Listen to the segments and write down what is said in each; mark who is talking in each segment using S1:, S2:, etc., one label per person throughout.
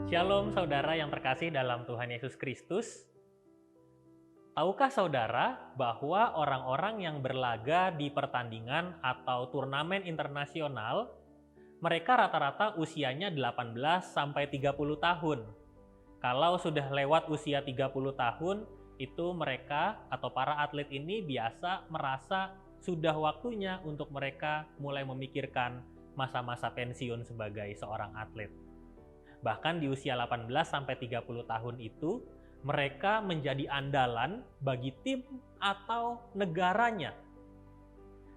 S1: Shalom saudara yang terkasih dalam Tuhan Yesus Kristus. Tahukah saudara bahwa orang-orang yang berlaga di pertandingan atau turnamen internasional, mereka rata-rata usianya 18 sampai 30 tahun. Kalau sudah lewat usia 30 tahun, itu mereka atau para atlet ini biasa merasa sudah waktunya untuk mereka mulai memikirkan masa-masa pensiun sebagai seorang atlet. Bahkan di usia 18 sampai 30 tahun itu, mereka menjadi andalan bagi tim atau negaranya.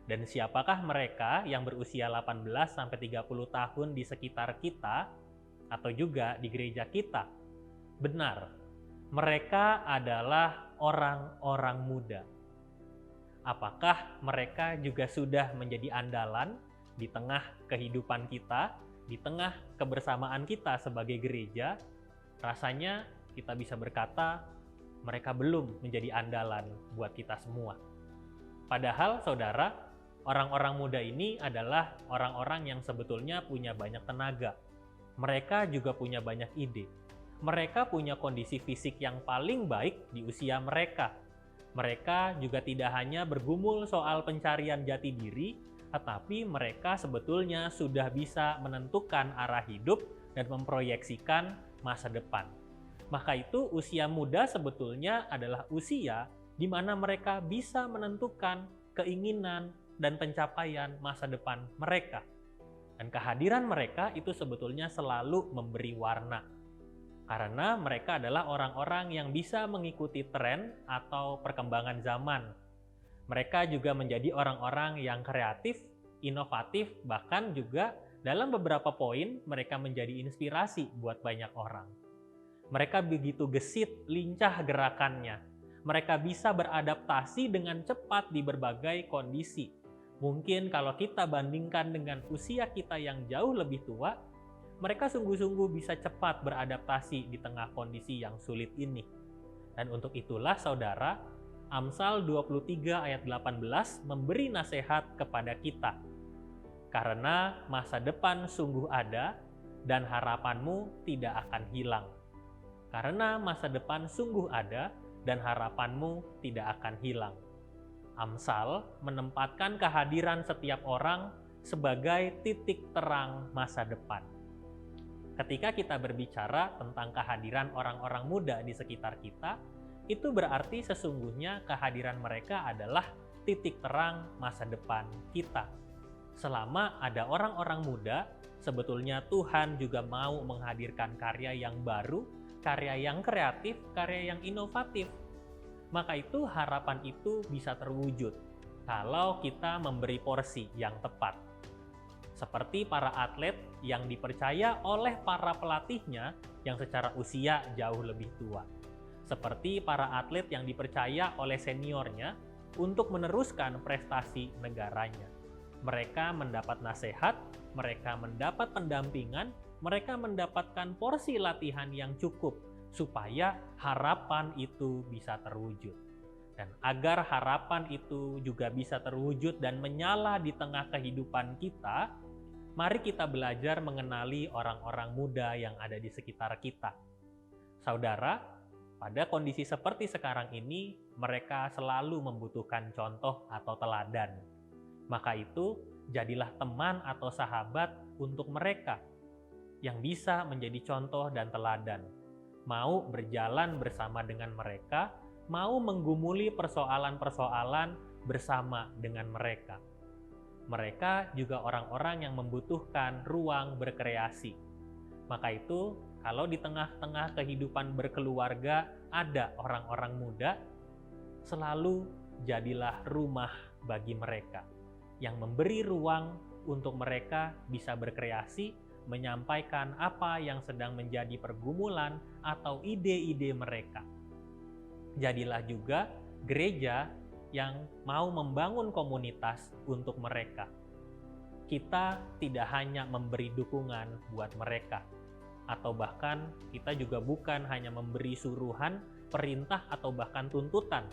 S1: Dan siapakah mereka yang berusia 18 sampai 30 tahun di sekitar kita atau juga di gereja kita? Benar, mereka adalah orang-orang muda. Apakah mereka juga sudah menjadi andalan di tengah kehidupan kita, di tengah kebersamaan kita sebagai gereja? Rasanya kita bisa berkata mereka belum menjadi andalan buat kita semua. Padahal saudara, orang-orang muda ini adalah orang-orang yang sebetulnya punya banyak tenaga. Mereka juga punya banyak ide. Mereka punya kondisi fisik yang paling baik di usia mereka. Mereka juga tidak hanya bergumul soal pencarian jati diri, tetapi mereka sebetulnya sudah bisa menentukan arah hidup dan memproyeksikan masa depan. Maka itu usia muda sebetulnya adalah usia di mana mereka bisa menentukan keinginan dan pencapaian masa depan mereka. Dan kehadiran mereka itu sebetulnya selalu memberi warna. Karena mereka adalah orang-orang yang bisa mengikuti tren atau perkembangan zaman. Mereka juga menjadi orang-orang yang kreatif, inovatif, bahkan juga dalam beberapa poin mereka menjadi inspirasi buat banyak orang. Mereka begitu gesit, lincah gerakannya. Mereka bisa beradaptasi dengan cepat di berbagai kondisi. Mungkin kalau kita bandingkan dengan usia kita yang jauh lebih tua, mereka sungguh-sungguh bisa cepat beradaptasi di tengah kondisi yang sulit ini. Dan untuk itulah saudara, Amsal 23 ayat 18 memberi nasihat kepada kita. Karena masa depan sungguh ada dan harapanmu tidak akan hilang. Karena masa depan sungguh ada dan harapanmu tidak akan hilang. Amsal menempatkan kehadiran setiap orang sebagai titik terang masa depan. Ketika kita berbicara tentang kehadiran orang-orang muda di sekitar kita, itu berarti sesungguhnya kehadiran mereka adalah titik terang masa depan kita. Selama ada orang-orang muda, sebetulnya Tuhan juga mau menghadirkan karya yang baru, karya yang kreatif, karya yang inovatif. Maka itu harapan itu bisa terwujud kalau kita memberi porsi yang tepat. Seperti para atlet yang dipercaya oleh para pelatihnya yang secara usia jauh lebih tua. Seperti para atlet yang dipercaya oleh seniornya untuk meneruskan prestasi negaranya. Mereka mendapat nasihat, mereka mendapat pendampingan, mereka mendapatkan porsi latihan yang cukup supaya harapan itu bisa terwujud. Dan agar harapan itu juga bisa terwujud dan menyala di tengah kehidupan kita, mari kita belajar mengenali orang-orang muda yang ada di sekitar kita. Saudara, pada kondisi seperti sekarang ini, mereka selalu membutuhkan contoh atau teladan. Maka itu, jadilah teman atau sahabat untuk mereka yang bisa menjadi contoh dan teladan. Mau berjalan bersama dengan mereka, mau menggumuli persoalan-persoalan bersama dengan mereka. Mereka juga orang-orang yang membutuhkan ruang berkreasi. Maka itu, kalau di tengah-tengah kehidupan berkeluarga ada orang-orang muda, selalu jadilah rumah bagi mereka yang memberi ruang untuk mereka bisa berkreasi, menyampaikan apa yang sedang menjadi pergumulan atau ide-ide mereka. Jadilah juga gereja yang mau membangun komunitas untuk mereka. Kita tidak hanya memberi dukungan buat mereka, atau bahkan kita juga bukan hanya memberi suruhan, perintah, atau bahkan tuntutan.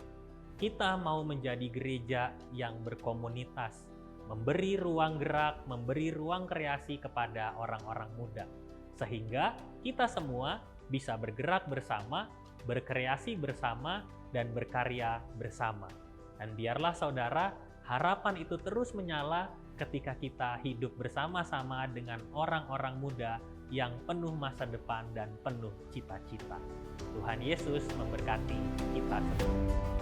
S1: Kita mau menjadi gereja yang berkomunitas, memberi ruang gerak, memberi ruang kreasi kepada orang-orang muda. sehingga kita semua bisa bergerak bersama, berkreasi bersama, dan berkarya bersama. Dan biarlah saudara, harapan itu terus menyala ketika kita hidup bersama-sama dengan orang-orang muda yang penuh masa depan dan penuh cita-cita. Tuhan Yesus memberkati kita semua.